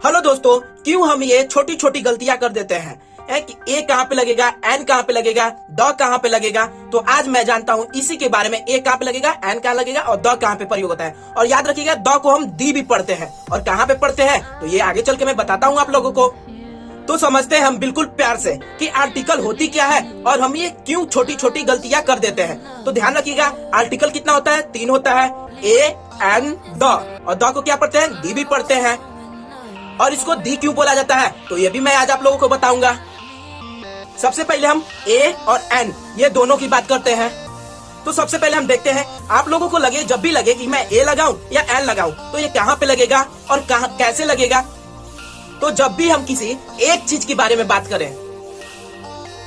Hello दोस्तों, क्यों हम ये छोटी छोटी गलतियां कर देते हैं कि ए कहाँ पे लगेगा, एन कहाँ पे लगेगा, द कहाँ पे लगेगा। तो आज मैं जानता हूँ इसी के बारे में, ए कहाँ पे लगेगा, एन कहाँ लगेगा और द कहाँ पे प्रयोग होता है। और याद रखिएगा, द को हम दी भी पढ़ते हैं और कहाँ पे पढ़ते हैं तो ये आगे चल के मैं बताता हूँ आप लोगों को। तो समझते हैं हम बिल्कुल प्यार से कि आर्टिकल होती क्या है और हम ये क्यों छोटी छोटी गलतियां कर देते हैं। तो ध्यान रखिएगा, आर्टिकल कितना होता है, 3 होता है, ए एन द। और द को क्या पढ़ते हैं, दी भी पढ़ते हैं। और इसको दी क्यों बोला जाता है तो ये भी मैं आज आप लोगों को बताऊंगा। सबसे पहले हम ए और एन ये दोनों की बात करते हैं। तो सबसे पहले हम देखते हैं, आप लोगों को लगे, जब भी लगे कि मैं ए लगाऊं या एन लगाऊं तो ये कहाँ पे लगेगा और कहाँ कैसे लगेगा। तो जब भी हम किसी एक चीज के बारे में बात करें,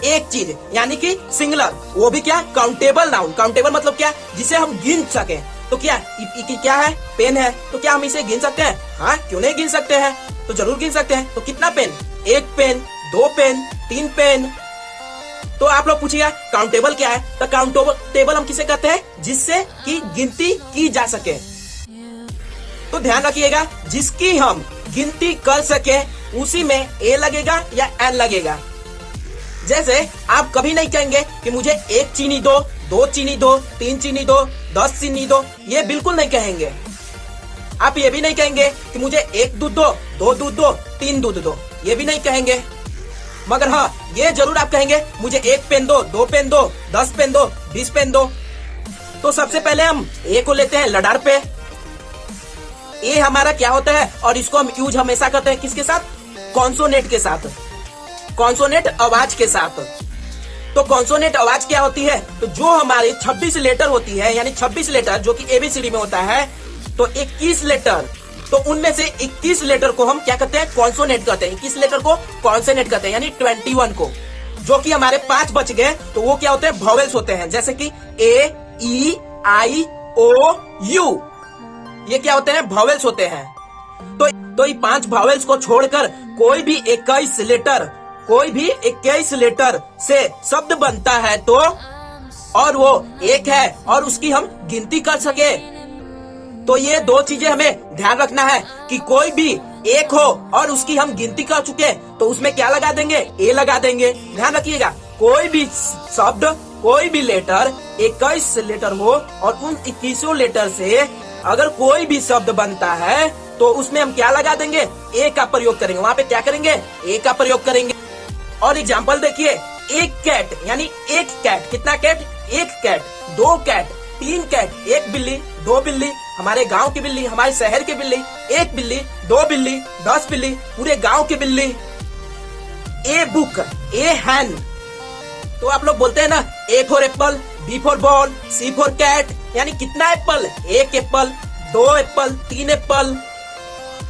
एक चीज यानी कि सिंगुलर, वो भी क्या, काउंटेबल नाउन। काउंटेबल मतलब क्या, जिसे हम गिन सके। तो क्या क्या है, पेन है, तो क्या हम इसे गिन सकते हैं? हाँ, क्यों नहीं गिन सकते हैं, तो जरूर गिन सकते हैं। तो कितना पेन, 1 पेन, 2 पेन, 3 पेन। तो आप लोग पूछिएगा काउंटेबल क्या है, तो काउंटेबल हम किसे कहते हैं, जिससे कि गिनती की जा सके। तो ध्यान रखिएगा, जिसकी हम गिनती कर सके उसी में ए लगेगा या एन लगेगा। जैसे आप कभी नहीं कहेंगे कि मुझे 1 चीनी दो, 2 चीनी दो, 3 चीनी दो, 10 चीनी दो, ये बिल्कुल नहीं कहेंगे। आप ये भी नहीं कहेंगे कि मुझे 1 दूध दो, 2 दूध दो, 3 दूध दो, ये भी नहीं कहेंगे। मगर हाँ, ये जरूर आप कहेंगे मुझे 1 पेन दो, 2 पेन दो, 10 पेन दो, 20 पेन दो। तो सबसे पहले हम ए को लेते हैं लडार पे। ए हमारा क्या होता है और इसको हम यूज हमेशा करते हैं किसके साथ, कॉन्सोनेंट के साथ, कॉन्सोनेंट आवाज के साथ। तो कॉन्सोनेंट आवाज क्या होती है, तो जो हमारी 26 लेटर होती है, यानी 26 लेटर जो कि एबीसीडी में होता है, तो 21 लेटर, तो उनमें से 21 लेटर को हम क्या कहते हैं, कॉन्सोनेंट कहते हैं। 21 लेटर को कॉन्सोनेंट कहते हैं, यानी 21 को। जो कि हमारे 5 बच गए तो वो क्या होते हैं, वॉवेल्स होते हैं। जैसे कि ए, ई, आई, ओ, यू, ये क्या होते हैं, वॉवेल्स होते हैं। तो ये 5 वॉवेल्स को छोड़कर कोई भी 21 लेटर से शब्द बनता है तो, और वो एक है और उसकी हम गिनती कर सके, तो ये 2 चीजें हमें ध्यान रखना है कि कोई भी एक हो और उसकी हम गिनती कर चुके तो उसमें क्या लगा देंगे, ए लगा देंगे। ध्यान रखिएगा, कोई भी शब्द, कोई भी लेटर 21 लेटर हो और उन 21 लेटर से अगर कोई भी शब्द बनता है तो उसमें हम क्या लगा देंगे, ए का प्रयोग करेंगे। वहाँ पे क्या करेंगे, ए का प्रयोग करेंगे। और एग्जाम्पल देखिए, एक कैट यानी एक कैट, कितना कैट, 1 कैट, 2 कैट, 3 कैट, 1 बिल्ली, 2 बिल्ली, हमारे गांव की बिल्ली, हमारे शहर की बिल्ली, 1 बिल्ली, 2 बिल्ली, 10 बिल्ली, पूरे गांव की बिल्ली। A book, a hen. तो आप लोग बोलते हैं ना, A for apple, B for ball, C for cat, यानी कितना एप्पल, 1 एप्पल, 2 एप्पल, 3 एप्पल,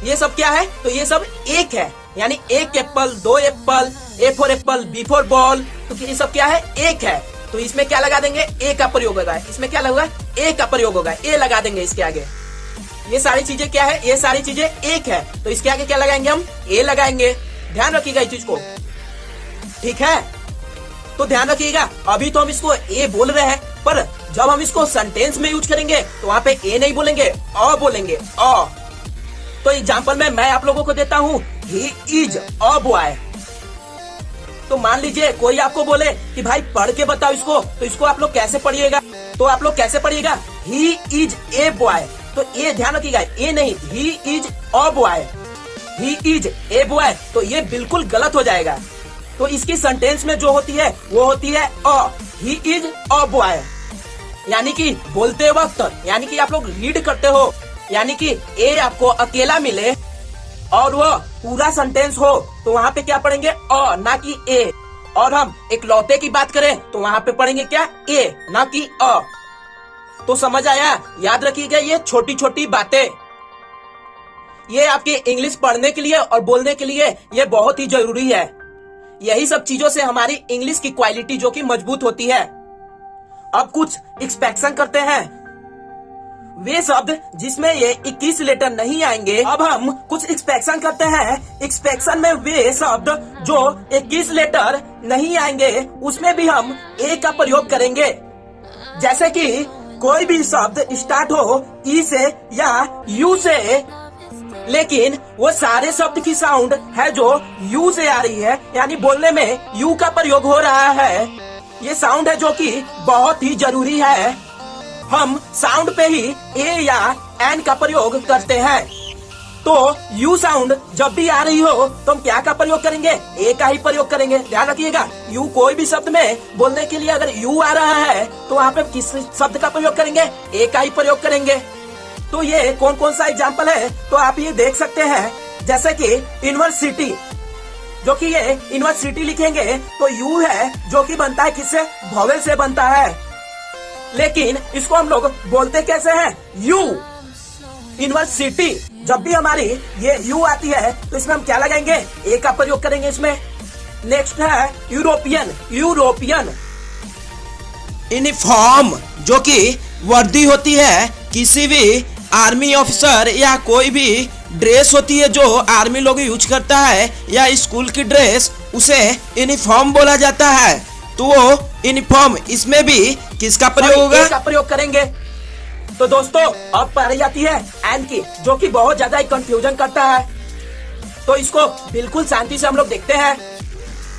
ये सब क्या है, तो ये सब एक है, यानी 1 apple, 2 apple, A for apple, B for ball, तो ये सब क्या है, एक है। तो इसमें क्या लगा देंगे, ए का प्रयोग होगा। इसमें क्या लगेगा, ए का प्रयोग होगा, ए लगा देंगे इसके आगे। ये सारी चीजें क्या है, ये सारी चीजें एक है, तो इसके आगे क्या लगाएंगे, हम ए लगाएंगे। ध्यान रखिएगा इस चीज को, ठीक है। तो ध्यान रखिएगा, अभी तो हम इसको ए बोल रहे हैं, पर जब हम इसको सेंटेंस में यूज करेंगे तो वहाँ पे ए नहीं बोलेंगे, अ बोलेंगे, अ। तो एग्जाम्पल में मैं आप लोगों को देता हूँ, ही इज अ बॉय। तो मान लीजिए कोई आपको बोले कि भाई पढ़ के बताओ इसको, तो इसको आप लोग कैसे पढ़िएगा, तो आप लोग कैसे पढ़िएगा, ही इज ए बॉय। तो ये ध्यान रखिएगा, ए नहीं, he is a boy, he is a boy, तो ये बिल्कुल गलत हो जाएगा। तो इसकी सेंटेंस में जो होती है वो होती है अ, ही इज अ बॉय। यानी कि बोलते वक्त, यानी कि आप लोग रीड करते हो, यानी कि ए आपको अकेला मिले और वो पूरा सेंटेंस हो तो वहाँ पे क्या पढ़ेंगे, अ, ना कि ए। और हम एक लौते की बात करें तो वहाँ पे पढ़ेंगे क्या, ए, ना कि अ। तो समझ आया, याद रखिएगा ये छोटी छोटी बातें, ये आपके इंग्लिश पढ़ने के लिए और बोलने के लिए ये बहुत ही जरूरी है। यही सब चीजों से हमारी इंग्लिश की क्वालिटी जो कि मजबूत होती है। अब कुछ एक्सपेक्शन करते हैं, वे शब्द जिसमें ये 21 लेटर नहीं आएंगे। अब हम कुछ एक्सपेक्शन करते हैं, एक्सपेक्शन में वे शब्द जो 21 लेटर नहीं आएंगे उसमें भी हम ए का प्रयोग करेंगे। जैसे कि कोई भी शब्द स्टार्ट हो ई से या यू से लेकिन वो सारे शब्द की साउंड है जो यू से आ रही है, यानी बोलने में यू का प्रयोग हो रहा है। ये साउंड है जो कि बहुत ही जरूरी है। हम साउंड पे ही ए या एन का प्रयोग करते हैं। तो यू साउंड जब भी आ रही हो तो हम क्या का प्रयोग करेंगे? ए का ही प्रयोग करेंगे। ध्यान रखिएगा, यू कोई भी शब्द में बोलने के लिए अगर यू आ रहा है तो वहाँ पे किस शब्द का प्रयोग करेंगे? ए का ही प्रयोग करेंगे। तो ये कौन कौन सा एग्जाम्पल है तो आप ये देख सकते हैं, जैसे कि यूनिवर्सिटी, जो कि ये यूनिवर्सिटी लिखेंगे तो यू है जो कि बनता है किससे? वॉवेल से बनता है। लेकिन इसको हम लोग बोलते कैसे हैं? यू। यूनिवर्सिटी जब भी हमारी ये यू आती है तो इसमें हम क्या लगाएंगे? ए का प्रयोग करेंगे इसमें। नेक्स्ट है यूरोपियन। यूरोपियन। यूनिफॉर्म, जो कि वर्दी होती है किसी भी आर्मी ऑफिसर या कोई भी ड्रेस होती है जो आर्मी लोग यूज करता है या स्कूल की ड्रेस, उसे यूनिफॉर्म बोला जाता है। तो वो यूनिफॉर्म, इसमें भी किसका प्रयोग होगा? ए का प्रयोग करेंगे। तो दोस्तों अब पारी जाती है एन की, जो कि बहुत ज्यादा कंफ्यूजन करता है। तो इसको बिल्कुल शांति से हम लोग देखते हैं।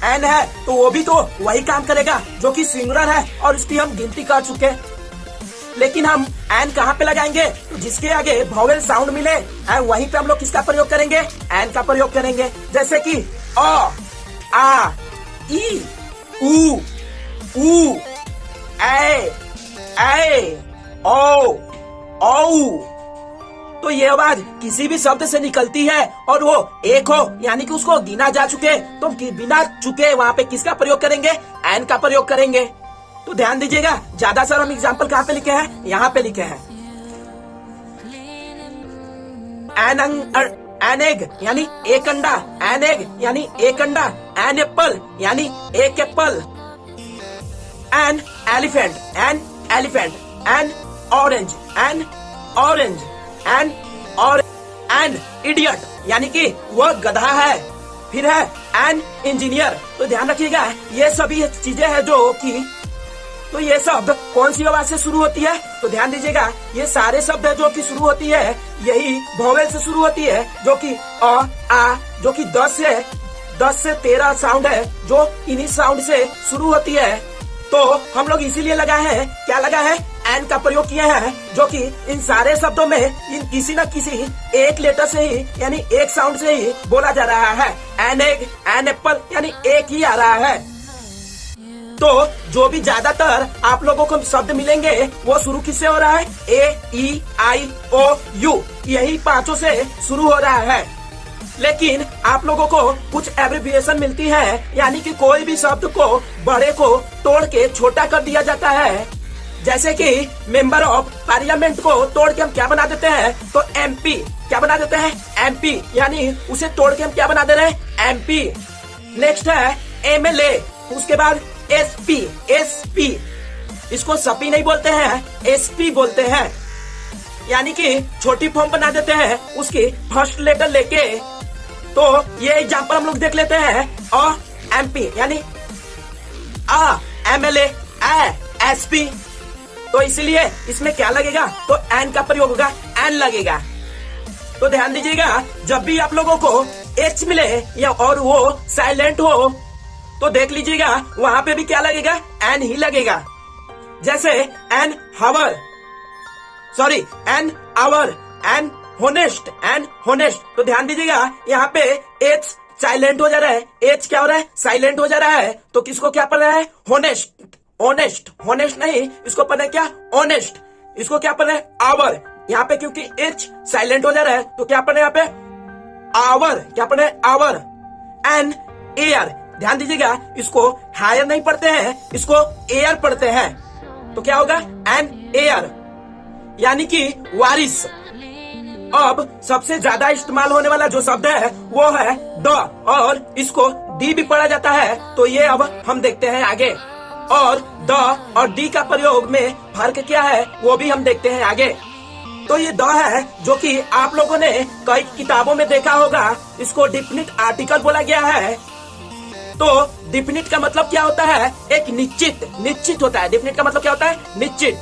एन है तो वो भी तो वही काम करेगा जो कि सिंगुलर है और उसकी हम गिनती कर चुके। लेकिन हम एन कहाँ पे लगाएंगे? तो जिसके आगे वॉवेल साउंड मिले वहीं पे हम लोग किसका प्रयोग करेंगे? एन का प्रयोग करेंगे। जैसे कि अ, आ, ई, ऊ, ए, ओ, तो ये आवाज किसी भी शब्द से निकलती है और वो एक हो, यानी कि उसको गिना जा चुके, तो बिना चुके वहाँ पे किसका प्रयोग करेंगे? एन का प्रयोग करेंगे। तो ध्यान दीजिएगा, ज्यादा सर हम एग्जाम्पल कहाँ पे लिखे हैं? यहाँ पे लिखे हैं। एन एग यानी एक अंडा, एन एग यानी एक अंडा। एन एप्पल यानी एक Apple. An elephant, an elephant. N orange, N orange. An idiot यानी कि वह गधा है। फिर है एन इंजीनियर। तो ध्यान रखिएगा, ये सभी चीजें हैं जो कि, तो ये शब्द कौन सी आवाज से शुरू होती है? तो ध्यान दीजिएगा, ये सारे शब्द है जो कि शुरू होती है यही वॉवेल से शुरू होती है, जो कि अ, आ, जो कि 10 से 13 साउंड है जो इन्हीं साउंड से शुरू होती है। तो हम लोग इसीलिए लगा है, क्या लगा है? एन का प्रयोग किए हैं, जो कि इन सारे शब्दों में इन किसी न किसी एक लेटर से ही, यानी एक साउंड से ही बोला जा रहा है। एन एग, एन एप्पल यानी एक ही आ रहा है। तो जो भी ज्यादातर आप लोगों को शब्द मिलेंगे वो शुरू किससे हो रहा है? ए, ई, आई, ओ, यू, यही पांचों से शुरू हो रहा है। लेकिन आप लोगों को कुछ एब्रिविएशन मिलती है, यानी कि कोई भी शब्द को बड़े को तोड़ के छोटा कर दिया जाता है। जैसे कि मेंबर ऑफ पार्लियामेंट को तोड़ के हम क्या बना देते हैं? तो एमपी। क्या बना देते हैं? एमपी, यानी उसे तोड़ के हम क्या बना दे रहे हैं? एमपी। नेक्स्ट है एमएलए, उसके बाद एसपी। एसपी, इसको सपी नहीं बोलते हैं, एसपी बोलते हैं, यानी कि छोटी फॉर्म बना देते हैं उसकी फर्स्ट लेटर लेके। तो ये एग्जांपल हम लोग देख लेते हैं। अ एमपी यानी आ, एमएलए, एसपी। तो इसलिए इसमें क्या लगेगा? तो एन का प्रयोग होगा, एन लगेगा। तो ध्यान दीजिएगा, जब भी आप लोगों को एच मिले या और वो साइलेंट हो तो देख लीजिएगा वहां पे भी क्या लगेगा? एन ही लगेगा। जैसे an hour, sorry an hour, an honest, an honest. तो ध्यान दीजिएगा यहाँ पे एच साइलेंट हो जा रहा है, एच क्या हो रहा है? साइलेंट हो जा रहा है। तो किसको क्या पढ़ रहा है? होनेस्ट। ऑनेस्ट, होनेस्ट नहीं, इसको पढ़ना है क्या? ऑनेस्ट। इसको क्या पढ़ना है? आवर। यहाँ पे क्योंकि एच साइलेंट हो जा रहा है तो क्या पढ़ना है यहाँ पे? आवर। क्या पढ़ना है? आवर। एन एयर, ध्यान दीजिएगा, इसको हायर नहीं पढ़ते हैं, इसको एयर पढ़ते हैं। तो क्या होगा? एन एयर, यानी कि वारिस। अब सबसे ज्यादा इस्तेमाल होने वाला जो शब्द है वो है द, और इसको डी भी पढ़ा जाता है। तो ये अब हम देखते हैं आगे। और द और डी का प्रयोग में फर्क क्या है वो भी हम देखते हैं आगे। तो ये द है जो कि आप लोगों ने कई किताबों में देखा होगा, इसको डिफिनिट आर्टिकल बोला गया है। तो डिफिनिट का मतलब क्या होता है? एक निश्चित, निश्चित होता है। डिफिनिट का मतलब क्या होता है? निश्चित।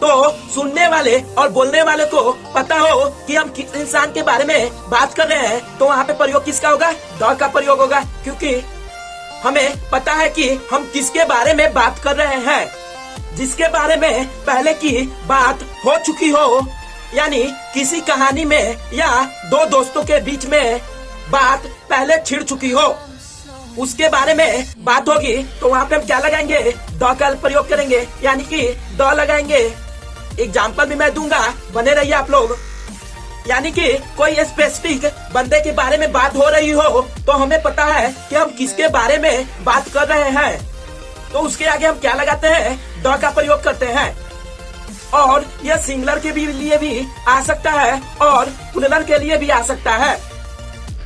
तो सुनने वाले और बोलने वाले को पता हो कि हम किस इंसान के बारे में बात कर रहे हैं, तो वहाँ पे प्रयोग किसका होगा? द का प्रयोग होगा, क्योंकि हमें पता है कि हम किसके बारे में बात कर रहे हैं। जिसके बारे में पहले की बात हो चुकी हो, यानी किसी कहानी में या दो दोस्तों के बीच में बात पहले छिड़ चुकी हो, उसके बारे में बात होगी, तो वहाँ पे हम क्या लगाएंगे? द का प्रयोग करेंगे, यानी कि द लगाएंगे। एग्जाम्पल भी मैं दूंगा, बने रहिए आप लोग। यानी कि कोई स्पेसिफिक बंदे के बारे में बात हो रही हो, तो हमें पता है कि हम किसके बारे में बात कर रहे हैं, तो उसके आगे हम क्या लगाते हैं? द का प्रयोग करते हैं। और यह सिंगुलर के लिए भी आ सकता है और प्लूरल के लिए भी आ सकता है।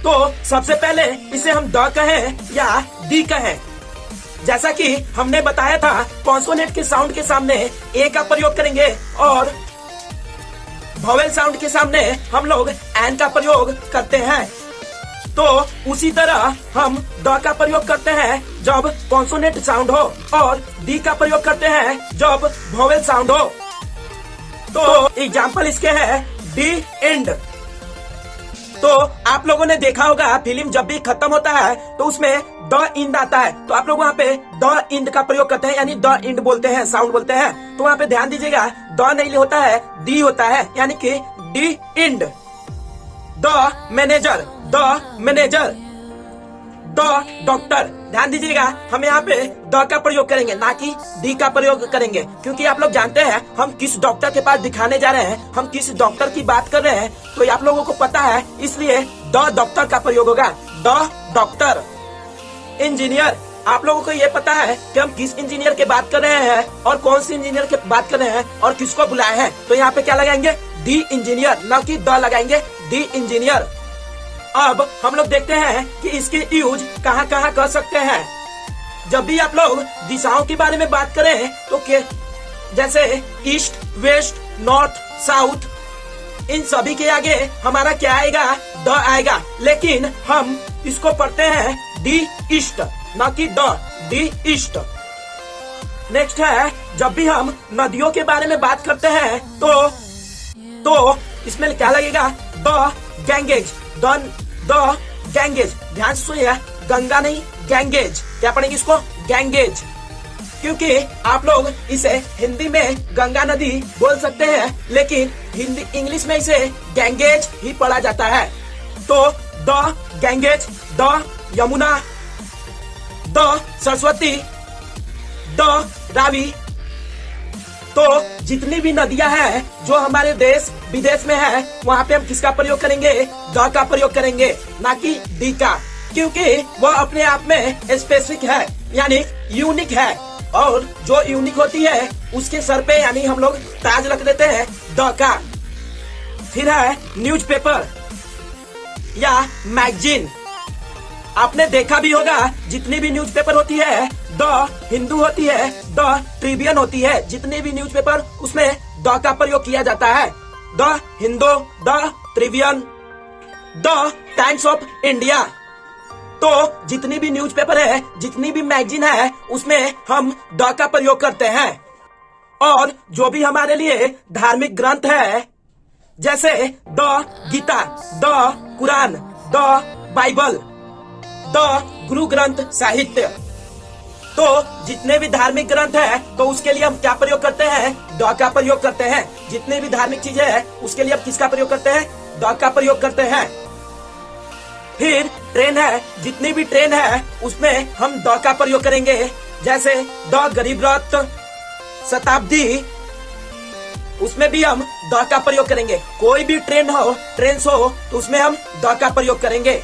तो सबसे पहले इसे हम द कहें या दी कहें। जैसा कि हमने बताया था, कॉन्सोनेंट के साउंड के सामने ए का प्रयोग करेंगे और वोवेल साउंड के सामने हम लोग एन का प्रयोग करते हैं। तो उसी तरह हम द का प्रयोग करते हैं जब कॉन्सोनेंट साउंड हो और डी का प्रयोग करते हैं जब वोवेल साउंड हो। तो एग्जाम्पल इसके है डी एंड। तो आप लोगों ने देखा होगा, फिल्म जब भी खत्म होता है तो उसमें द इंड आता है, तो आप लोग वहाँ पे द इंड का प्रयोग करते हैं, यानी द इंड बोलते हैं, साउंड बोलते हैं। तो वहाँ पे ध्यान दीजिएगा, द नहीं होता है, डी होता है, यानी कि the end. The manager, the manager. The doctor, ध्यान दीजिएगा, हम यहाँ पे द का प्रयोग करेंगे, ना कि डी का प्रयोग करेंगे, क्योंकि आप लोग जानते हैं हम किस डॉक्टर के पास दिखाने जा रहे हैं, हम किस डॉक्टर की बात कर रहे हैं, तो आप लोगों को पता है, इसलिए द डॉक्टर का प्रयोग होगा। The doctor. इंजीनियर, आप लोगों को ये पता है कि हम किस इंजीनियर की बात कर रहे हैं और कौन सी इंजीनियर की बात कर रहे हैं और किसको बुलाए हैं, तो यहाँ पे क्या लगाएंगे? दी इंजीनियर, ना कि द लगाएंगे, दी इंजीनियर। अब हम लोग देखते हैं कि इसकी यूज कहाँ कहाँ कर सकते हैं। जब भी आप लोग दिशाओं के बारे में बात करें तो जैसे ईस्ट, वेस्ट, नॉर्थ, साउथ, इन सभी के आगे हमारा क्या आएगा? द आएगा, लेकिन हम इसको पढ़ते हैं डी ईस्ट, ना कि द, डी ईस्ट। नेक्स्ट है, जब भी हम नदियों के बारे में बात करते हैं तो इसमें क्या लगेगा? The Ganges, the Ganges. ध्यान से सुनिए, गंगा नहीं, गैंगेज। क्या पढ़ेंगे इसको? गैंगेज, क्योंकि आप लोग इसे हिंदी में गंगा नदी बोल सकते हैं, लेकिन हिंदी इंग्लिश में इसे गैंगेज ही पढ़ा जाता है। तो the Ganges, the Yamuna, the Saraswati, the Ravi. तो जितनी भी नदियां हैं जो हमारे देश विदेश में है, वहाँ पे हम किसका प्रयोग करेंगे? द का प्रयोग करेंगे, ना कि डी का, क्योंकि वह अपने आप में स्पेसिफिक है, यानी यूनिक है, और जो यूनिक होती है उसके सर पे यानी हम लोग ताज रख देते हैं द का। फिर है न्यूज़पेपर या मैगजीन। आपने देखा भी होगा, जितनी भी न्यूज़पेपर होती है, द हिंदू होती है, द ट्रिब्यून होती है, जितने भी न्यूज़पेपर उसमें द का प्रयोग किया जाता है। The Hindu, the Tribune, the times of India. तो जितनी भी न्यूज़पेपर है, जितनी भी मैगजीन है, उसमें हम द का प्रयोग करते हैं। और जो भी हमारे लिए धार्मिक ग्रंथ है, जैसे the Gita, the Quran, the Bible, the Guru Granth साहित्य, तो जितने भी धार्मिक ग्रंथ है तो उसके लिए हम क्या प्रयोग करते हैं? द का प्रयोग करते हैं। जितने भी धार्मिक चीजें हैं उसके लिए हम किसका प्रयोग करते हैं? द का प्रयोग करते हैं। फिर ट्रेन है, जितनी भी ट्रेन है उसमें हम द का प्रयोग करेंगे, जैसे द गरीब रथ, शताब्दी, उसमें भी हम द का प्रयोग करेंगे। कोई भी ट्रेन हो, ट्रेन हो, तो उसमें हम द का प्रयोग करेंगे।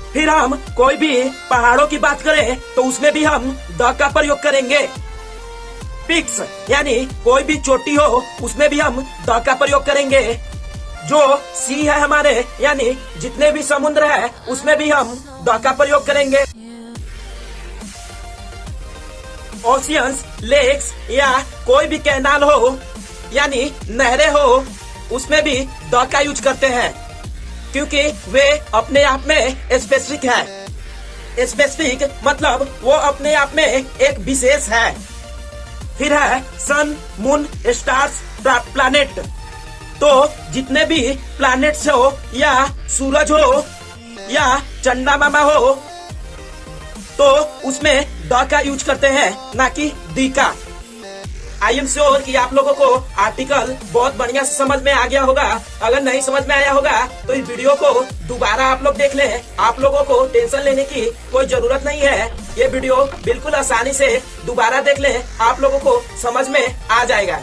फिर हम कोई भी पहाड़ों की बात करें तो उसमें भी हम द का प्रयोग करेंगे। पिक्स, यानी कोई भी चोटी हो, उसमें भी हम द का प्रयोग करेंगे। जो सी है हमारे, यानी जितने भी समुद्र है, उसमें भी हम द का प्रयोग करेंगे। ओशियंस, लेक्स या कोई भी कैनाल हो, यानी नहरें हो, उसमें भी द का यूज करते हैं, क्योंकि वे अपने आप में स्पेसिफिक है। स्पेसिफिक मतलब वो अपने आप में एक विशेष है। फिर है सन, मून, स्टार्स, प्लैनेट। तो जितने भी प्लैनेट्स हो या सूरज हो या चंदा मामा हो, तो उसमें द का यूज करते हैं, ना कि दी का। आई एम श्योर कि आप लोगों को आर्टिकल बहुत बढ़िया से समझ में आ गया होगा। अगर नहीं समझ में आया होगा तो इस वीडियो को दोबारा आप लोग देख लें। आप लोगों को टेंशन लेने की कोई जरूरत नहीं है। ये वीडियो बिल्कुल आसानी से दोबारा देख लें, आप लोगों को समझ में आ जाएगा।